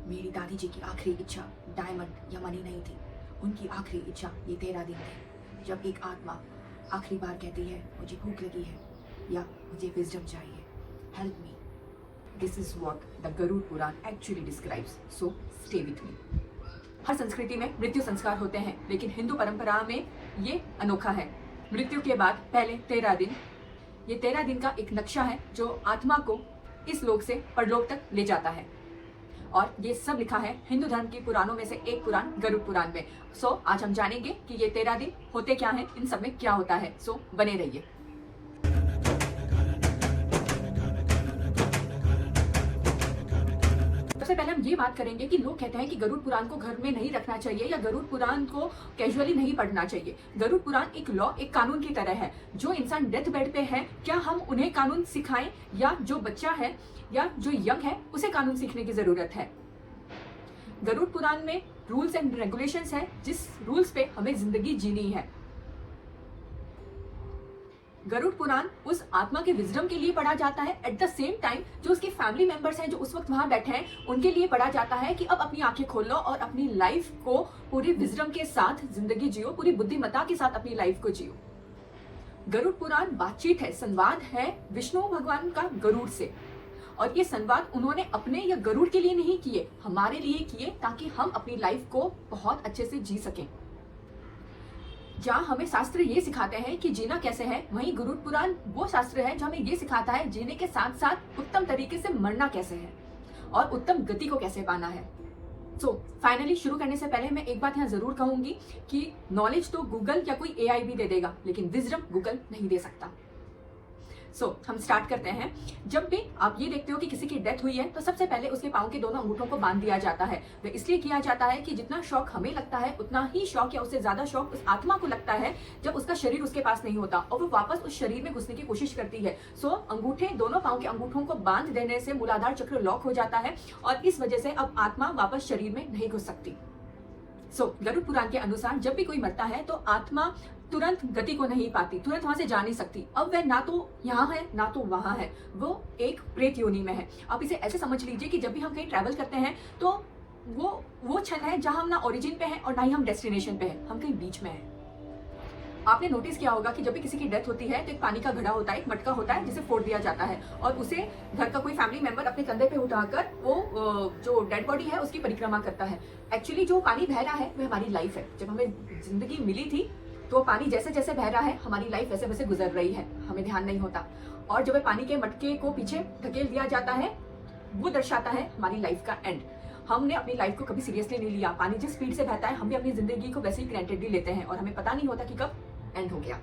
मेरी दादी जी की आखिरी इच्छा डायमंड या मनी नहीं थी। उनकी आखिरी इच्छा ये 13 दिन थे, जब एक आत्मा आखिरी बार कहती है मुझे भूख लगी है या मुझे विजडम चाहिए, help me. This is what the Garuda Purana actually describes, so stay with me. हर संस्कृति में मृत्यु संस्कार होते हैं, लेकिन हिंदू परंपरा में ये अनोखा है। मृत्यु के बाद पहले 13 दिन, ये 13 दिन का एक नक्शा है जो आत्मा को इस लोक से परलोक तक ले जाता है। और ये सब लिखा है हिंदू धर्म के पुराणों में से एक पुराण गरुड़ पुराण में। सो आज हम जानेंगे कि ये 13 दिन होते क्या हैं, इन सब में क्या होता है। सो बने रहिए। सबसे पहले हम ये बात करेंगे कि लोग कहते हैं कि गरुड़ पुराण को घर में नहीं रखना चाहिए या गरुड़ पुराण को कैजुअली नहीं पढ़ना चाहिए। गरुड़ पुराण एक लॉ, एक कानून की तरह है। जो इंसान डेथ बेड पे है, क्या हम उन्हें कानून सिखाएं या जो बच्चा है या जो यंग है उसे कानून सीखने की जरूरत है। गरुड़ पुराण में रूल्स एंड रेगुलेशंस है, जिस रूल्स पे हमें जिंदगी जीनी है। गरुड़ पुराण उस आत्मा के विजडम के लिए पढ़ा जाता है। एट द सेम टाइम जो उसके फैमिली मेंबर्स हैं, जो उस वक्त वहां बैठे हैं, उनके लिए पढ़ा जाता है कि अब अपनी आंखें खोलो और अपनी लाइफ को पूरी विजडम के साथ जिंदगी जियो, पूरी बुद्धिमत्ता के साथ अपनी लाइफ को जियो। गरुड़ पुराण बातचीत है, संवाद है विष्णु भगवान का गरुड़ से। और ये संवाद उन्होंने अपने या गरुड़ के लिए नहीं किए, हमारे लिए किए, ताकि हम अपनी लाइफ को बहुत अच्छे से जी सकें। जहाँ हमें शास्त्र ये सिखाते हैं कि जीना कैसे है, वहीं गरुड़ पुराण वो शास्त्र है जो हमें ये सिखाता है जीने के साथ साथ उत्तम तरीके से मरना कैसे है और उत्तम गति को कैसे पाना है। सो फाइनली शुरू करने से पहले मैं एक बात यहाँ जरूर कहूंगी कि नॉलेज तो गूगल या कोई एआई भी दे देगा, लेकिन विजडम गूगल नहीं दे सकता। सो हम स्टार्ट करते हैं। जब भी आप ये देखते हो कि किसी की डेथ हुई है, तो सबसे पहले उसके पाँव के दोनों अंगूठों को बांध दिया जाता है। वह इसलिए किया जाता है कि जितना शौक हमें लगता है, उतना ही शौक या उससे ज्यादा शौक उस आत्मा को लगता है जब उसका शरीर उसके पास नहीं होता और वो वापस उस शरीर में घुसने की कोशिश करती है। सो अंगूठे, दोनों पाँव के अंगूठों को बांध देने से मूलाधार चक्र लॉक हो जाता है और इस वजह से अब आत्मा वापस शरीर में नहीं घुस सकती। गरुड़ पुराण के अनुसार जब भी कोई मरता है तो आत्मा तुरंत गति को नहीं पाती, तुरंत वहां से जा नहीं सकती। अब वह ना तो यहाँ है ना तो वहां है, वो एक प्रेत योनि में है। आप इसे ऐसे समझ लीजिए कि जब भी हम कहीं ट्रैवल करते हैं तो वो क्षण है जहां हम ना ओरिजिन पे हैं और ना ही हम डेस्टिनेशन पे हैं, हम कहीं बीच में हैं। आपने नोटिस किया होगा कि जब भी किसी की डेथ होती है तो एक पानी का घड़ा होता है, एक मटका होता है जिसे फोड़ दिया जाता है और उसे घर का कोई फैमिली मेंबर अपने कंधे पे उठाकर वो जो डेड बॉडी है उसकी परिक्रमा करता है। एक्चुअली जो पानी बह रहा है वह हमारी लाइफ है। जब हमें जिंदगी मिली थी तो पानी जैसे जैसे बह रहा है, हमारी लाइफ वैसे वैसे गुजर रही है, हमें ध्यान नहीं होता। और जब पानी के मटके को पीछे धकेल दिया जाता है, वो दर्शाता है हमारी लाइफ का एंड। हमने अपनी लाइफ को कभी सीरियसली नहीं लिया। पानी जिस स्पीड से बहता है, हम भी अपनी जिंदगी को वैसे ही ग्रांटेडली लेते हैं और हमें पता नहीं होता कि कब एंड हो गया।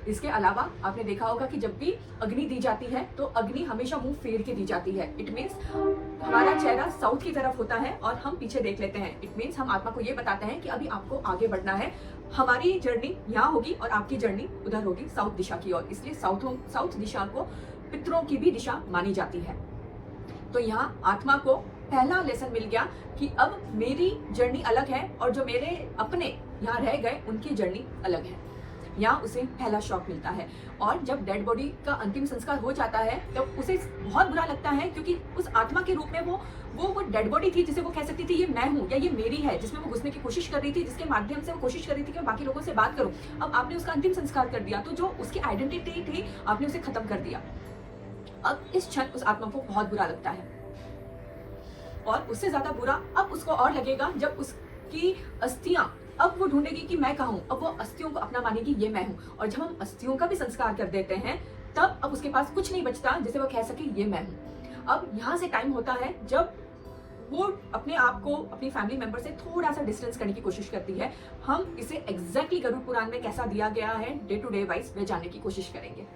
इसके अलावा आपने देखा होगा कि जब भी अग्नि दी जाती है तो अग्नि हमेशा मुंह फेर के दी जाती है। इट मीन्स हमारा चेहरा साउथ की तरफ होता है और हम पीछे देख लेते हैं। इट मीन्स हम आत्मा को ये बताते हैं कि अभी आपको आगे बढ़ना है, हमारी जर्नी यहाँ होगी और आपकी जर्नी उधर होगी साउथ दिशा की ओर। इसलिए साउथ दिशा को पितरों की भी दिशा मानी जाती है। तो यहाँ आत्मा को पहला लेसन मिल गया कि अब मेरी जर्नी अलग है और जो मेरे अपने यहाँ रह गए उनकी जर्नी अलग है। यहाँ उसे पहला शॉक मिलता है और जब डेड बॉडी का अंतिम संस्कार हो जाता है तब तो उसे बहुत बुरा लगता है, क्योंकि उस आत्मा के रूप में वो डेड बॉडी थी जिसे वो कह सकती थी ये मैं हूँ या ये मेरी है, जिसमें वो घुसने की कोशिश कर रही थी, जिसके माध्यम से वो कोशिश कर रही थी कि मैं बाकी लोगों से बात करूँ। अब आपने उसका अंतिम संस्कार कर दिया तो जो उसकी आइडेंटिटी थी आपने उसे खत्म कर दिया। अब इस क्षण उस आत्मा को बहुत बुरा लगता है और उससे ज्यादा बुरा अब उसको और लगेगा जब उसकी अस्थियां, अब वो ढूंढेगी कि मैं कहाँ हूँ। अब वो अस्थियों को अपना मानेगी ये मैं हूँ। और जब हम अस्थियों का भी संस्कार कर देते हैं तब अब उसके पास कुछ नहीं बचता जिसे वो कह सके ये मैं हूँ। अब यहाँ से टाइम होता है जब वो अपने आप को अपनी फैमिली मेंबर से थोड़ा सा डिस्टेंस करने की कोशिश करती है। हम इसे एग्जैक्टली गरुड़ पुराण में कैसा दिया गया है डे टू डे वाइज वे जानने की कोशिश करेंगे।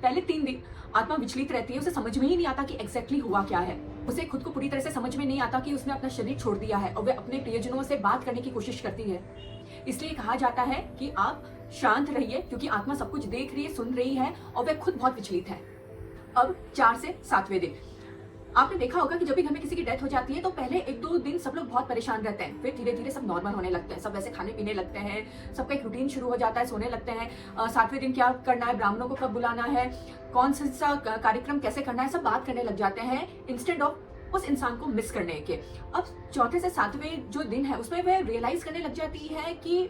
पहले 3 दिन आत्मा विचलित रहती है, उसे समझ में ही नहीं आता कि एग्जैक्टली हुआ क्या है। उसे खुद को पूरी तरह से समझ में नहीं आता कि उसने अपना शरीर छोड़ दिया है और वह अपने प्रियजनों से बात करने की कोशिश करती है। इसलिए कहा जाता है कि आप शांत रहिए, क्योंकि आत्मा सब कुछ देख रही है, सुन रही है और वह खुद बहुत विचलित है। अब 4 से 7वें दिन आपने देखा होगा कि जब भी घर में किसी की डेथ हो जाती है तो पहले 1-2 दिन सब लोग बहुत परेशान रहते हैं, फिर धीरे धीरे सब नॉर्मल होने लगते हैं, सब वैसे खाने पीने लगते हैं, सबका एक रूटीन शुरू हो जाता है, सोने लगते हैं। 7वें दिन क्या करना है, ब्राह्मणों को कब बुलाना है, कौन सा कार्यक्रम कैसे करना है, सब बात करने लग जाते हैं। इंस्टेड ऑफ उस इंसान को मिस करने के। अब चौथे से सातवें जो दिन है उसमें वह रियलाइज करने लग जाती है कि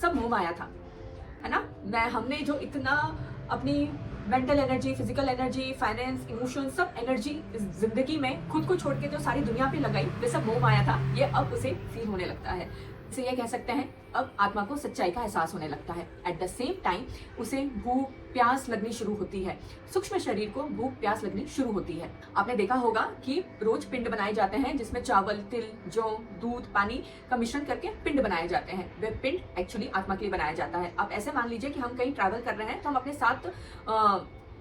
सब मोह माया था, है ना। हमने जो इतना अपनी mental energy, physical energy, finance, emotion, सब एनर्जी इस जिंदगी में खुद को छोड़ के जो सारी दुनिया पे लगाई, वे सब मोह माया था। ये अब उसे फील होने लगता है। इसे ये कह सकते हैं अब आत्मा को सच्चाई का एहसास होने लगता है। एट द सेम टाइम उसे भूख प्यास लगनी शुरू होती है। सूक्ष्म शरीर को भूख प्यास लगनी शुरू होती है। आपने देखा होगा कि रोज पिंड बनाए जाते हैं जिसमें चावल, तिल, जौ, दूध, पानी का मिश्रण करके पिंड बनाए जाते हैं। वे पिंड एक्चुअली आत्मा के लिए बनाया जाता है। आप ऐसे मान लीजिए कि हम कहीं ट्रैवल कर रहे हैं तो हम अपने साथ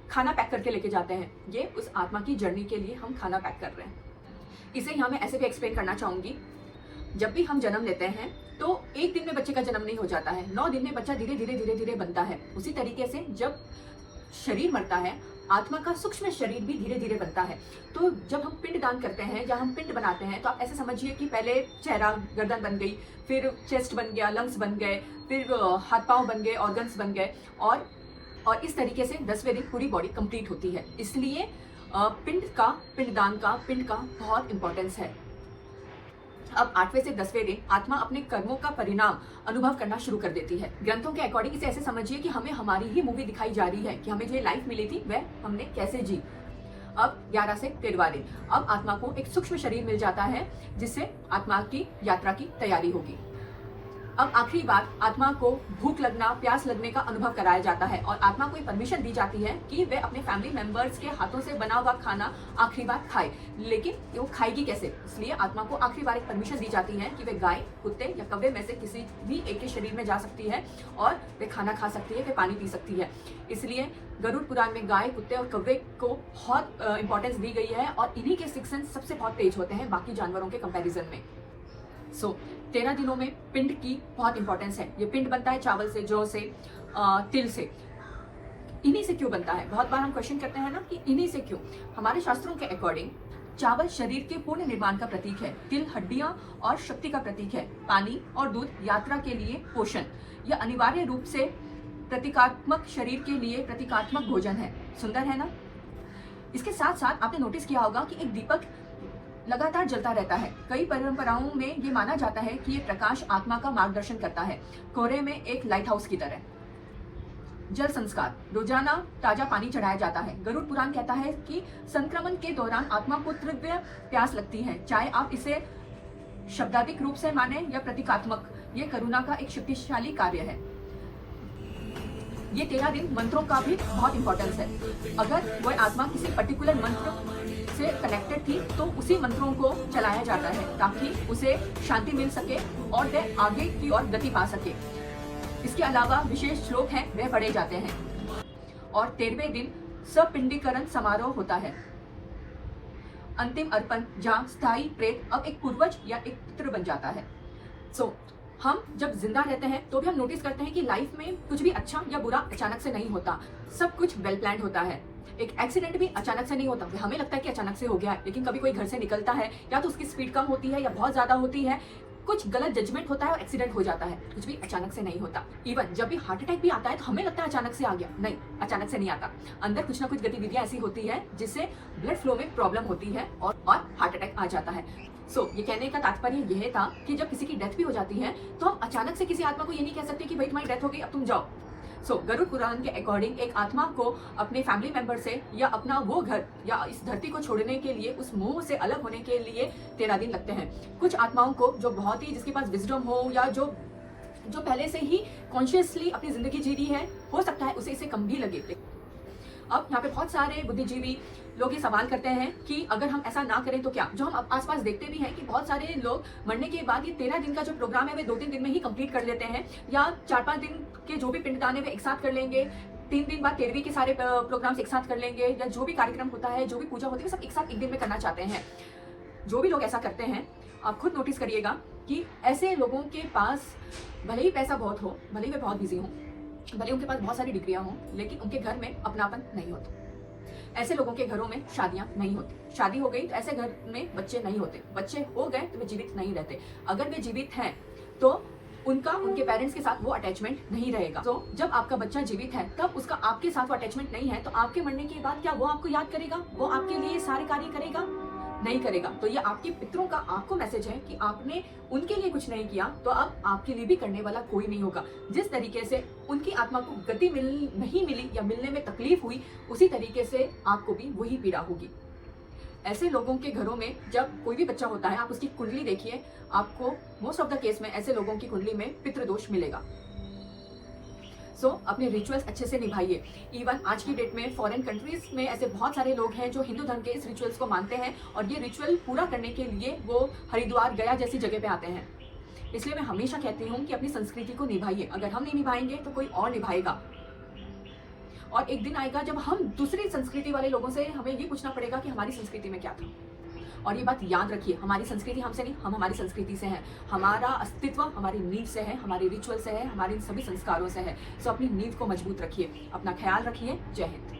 खाना पैक करके लेके जाते हैं। ये उस आत्मा की जर्नी के लिए हम खाना पैक कर रहे हैं। इसे यहाँ मैं ऐसे भी एक्सप्लेन करना चाहूंगी, जब भी हम जन्म लेते हैं तो एक दिन में बच्चे का जन्म नहीं हो जाता है, 9 दिन में बच्चा धीरे धीरे बनता है। उसी तरीके से जब शरीर मरता है, आत्मा का सूक्ष्म शरीर भी धीरे धीरे बनता है। तो जब हम पिंड दान करते हैं या हम पिंड बनाते हैं तो आप ऐसे समझिए कि पहले चेहरा, गर्दन बन गई, फिर चेस्ट बन गया, लंग्स बन गए, फिर हाथ पांव बन गए, ऑर्गन्स बन गए, और इस तरीके से 10वें दिन पूरी बॉडी कंप्लीट होती है। इसलिए पिंडदान का, पिंड का बहुत इंपॉर्टेंस है। अब 8वें से 10वें दिन आत्मा अपने कर्मों का परिणाम अनुभव करना शुरू कर देती है। ग्रंथों के अकॉर्डिंग इसे ऐसे समझिए कि हमें हमारी ही मूवी दिखाई जा रही है कि हमें जो लाइफ मिली थी वह हमने कैसे जी। अब 11 से 13वां दिन अब आत्मा को एक सूक्ष्म शरीर मिल जाता है जिससे आत्मा की यात्रा की तैयारी होगी। अब आखिरी बार आत्मा को भूख लगना, प्यास लगने का अनुभव कराया जाता है और आत्मा को परमिशन दी जाती है कि वह अपने फैमिली मेंबर्स के हाथों से बना हुआ खाना आखिरी बार खाए। लेकिन वो खाएगी कैसे? इसलिए आत्मा को आखिरी बार एक परमिशन दी जाती है कि वह गाय, कुत्ते या कौवे में से किसी भी एक के शरीर में जा सकती है और वह खाना खा सकती है, वह पानी पी सकती है। इसलिए गरुड़ पुराण में गाय, कुत्ते और कौवे को बहुत इंपॉर्टेंस दी गई है और इन्हीं के सिक्स सेंस सबसे बहुत तेज होते हैं बाकी जानवरों के कंपेरिजन में। 13 दिनों में पिंड की बहुत इंपॉर्टेंस है। ये पिंड बनता है चावल से, जौ से, तिल से। इन्हीं से क्यों बनता है? बहुत बार हम क्वेश्चन करते हैं ना कि इन्हीं से क्यों। हमारे शास्त्रों के अकॉर्डिंग चावल शरीर के पूर्ण निर्माण का प्रतीक है, तिल हड्डियां और शक्ति का प्रतीक है, पानी और दूध यात्रा के लिए पोषण। यह अनिवार्य रूप से प्रतीकात्मक, शरीर के लिए प्रतीकात्मक भोजन है। सुंदर है ना। इसके साथ साथ आपने नोटिस किया होगा कि एक दीपक लगातार जलता रहता है। कई परंपराओं में ये माना जाता है कि ये प्रकाश आत्मा का मार्गदर्शन करता है, कोहरे में एक लाइट हाउस की तरह। जल संस्कार, रोजाना ताजा पानी चढ़ाया जाता है। गरुड़ पुराण कहता है कि संक्रमण के दौरान आत्मा को तीव्र प्यास लगती है, चाहे आप इसे शब्दाधिक रूप से माने या प्रतीकात्मक। ये करुणा का एक शक्तिशाली कार्य है। ये 13 दिन मंत्रों का भी बहुत इंपॉर्टेंस है। अगर वह आत्मा किसी पर्टिकुलर मंत्र से कनेक्टेड थी तो उसी मंत्रों को चलाया जाता है ताकि उसे शांति मिल सके और वह आगे की ओर गति पा सके। इसके अलावा विशेष श्लोक हैं, वह पढ़े जाते हैं। और 13वें दिन सपिंडीकरण समारोह होता है, अंतिम अर्पण, जहाँ स्थायी प्रेत अब एक पूर्वज या एक पितृ बन जाता है। हम जब जिंदा रहते हैं तो भी हम नोटिस करते हैं कि लाइफ में कुछ भी अच्छा या बुरा अचानक से नहीं होता, सब कुछ वेल प्लान्ड होता है। एक एक्सीडेंट भी अचानक से नहीं होता। हमें लगता है कि अचानक से हो गया है, लेकिन कभी कोई घर से निकलता है या तो उसकी स्पीड कम होती है या बहुत ज्यादा होती है, कुछ गलत जजमेंट होता है और एक्सीडेंट हो जाता है। कुछ भी अचानक से नहीं होता। इवन जब भी हार्ट अटैक भी आता है तो हमें लगता है अचानक से आ गया, नहीं, अचानक से नहीं आता। अंदर कुछ ना कुछ गतिविधियां ऐसी होती है जिससे ब्लड फ्लो में प्रॉब्लम होती है और हार्ट अटैक आ जाता है। ये कहने का तात्पर्य यह था कि जब किसी की डेथ भी हो जाती है तो हम अचानक से किसी आत्मा को ये नहीं कह सकते कि भाई तुम्हारी डेथ हो गई, अब तुम जाओ। गरुड़ पुराण के अकॉर्डिंग एक आत्मा को अपने फैमिली मेंबर से या अपना वो घर या इस धरती को छोड़ने के लिए, उस मोह से अलग होने के लिए 13 दिन लगते हैं। कुछ आत्माओं को जो बहुत ही, जिसके पास विजडम हो या जो पहले से ही कॉन्शियसली अपनी जिंदगी जी रही है, हो सकता है उसे इससे कम भी लगे। अब यहाँ पे बहुत सारे बुद्धिजीवी लोग ये सवाल करते हैं कि अगर हम ऐसा ना करें तो क्या। जो हम आसपास देखते भी हैं कि बहुत सारे लोग मरने के बाद ये 13 दिन का जो प्रोग्राम है वे 2-3 दिन में ही कंप्लीट कर लेते हैं, या 4-5 दिन के जो भी पिंडदान है वे एक साथ कर लेंगे, 3 दिन बाद 13वीं के सारे प्रोग्राम्स एक साथ कर लेंगे, या जो भी कार्यक्रम होता है, जो भी पूजा होती है, सब एक साथ एक दिन में करना चाहते हैं। जो भी लोग ऐसा करते हैं, आप खुद नोटिस करिएगा कि ऐसे लोगों के पास भले ही पैसा बहुत हो, भले ही वे बहुत बिजी हों, भले उनके पास बहुत सारी डिग्रियां हों, लेकिन उनके घर में अपनापन नहीं होता। ऐसे लोगों के घरों में शादियां नहीं होती। शादी हो गई तो ऐसे घर में बच्चे नहीं होते। बच्चे हो गए तो वे जीवित नहीं रहते। अगर वे जीवित हैं तो उनका उनके पेरेंट्स के साथ वो अटैचमेंट नहीं रहेगा। जब आपका बच्चा जीवित है तब उसका आपके साथ वो अटैचमेंट नहीं है, तो आपके मरने के बाद क्या वो आपको याद करेगा? वो आपके लिए सारे कार्य करेगा? नहीं करेगा। तो ये आपके पितरों का आपको मैसेज है कि आपने उनके लिए कुछ नहीं किया तो अब आपके लिए भी करने वाला कोई नहीं होगा। जिस तरीके से उनकी आत्मा को गति नहीं मिली या मिलने में तकलीफ हुई, उसी तरीके से आपको भी वही पीड़ा होगी। ऐसे लोगों के घरों में जब कोई भी बच्चा होता है, आप उसकी कुंडली देखिए, आपको मोस्ट ऑफ द केस में ऐसे लोगों की कुंडली में पितृदोष मिलेगा। अपने रिचुअल्स अच्छे से निभाइए। इवन आज की डेट में फॉरेन कंट्रीज में ऐसे बहुत सारे लोग हैं जो हिंदू धर्म के इस रिचुअल्स को मानते हैं और ये रिचुअल पूरा करने के लिए वो हरिद्वार, गया जैसी जगह पे आते हैं। इसलिए मैं हमेशा कहती हूँ कि अपनी संस्कृति को निभाइए। अगर हम नहीं निभाएंगे तो कोई और निभाएगा, और एक दिन आएगा जब हम दूसरी संस्कृति वाले लोगों से हमें ये पूछना पड़ेगा कि हमारी संस्कृति में क्या था। और ये बात याद रखिए, हमारी संस्कृति हमसे नहीं, हम हमारी संस्कृति से हैं। हमारा अस्तित्व हमारी नींव से है, हमारे रिचुअल से है, हमारे सभी संस्कारों से है। अपनी नींव को मजबूत रखिए। अपना ख्याल रखिए। जय हिंद।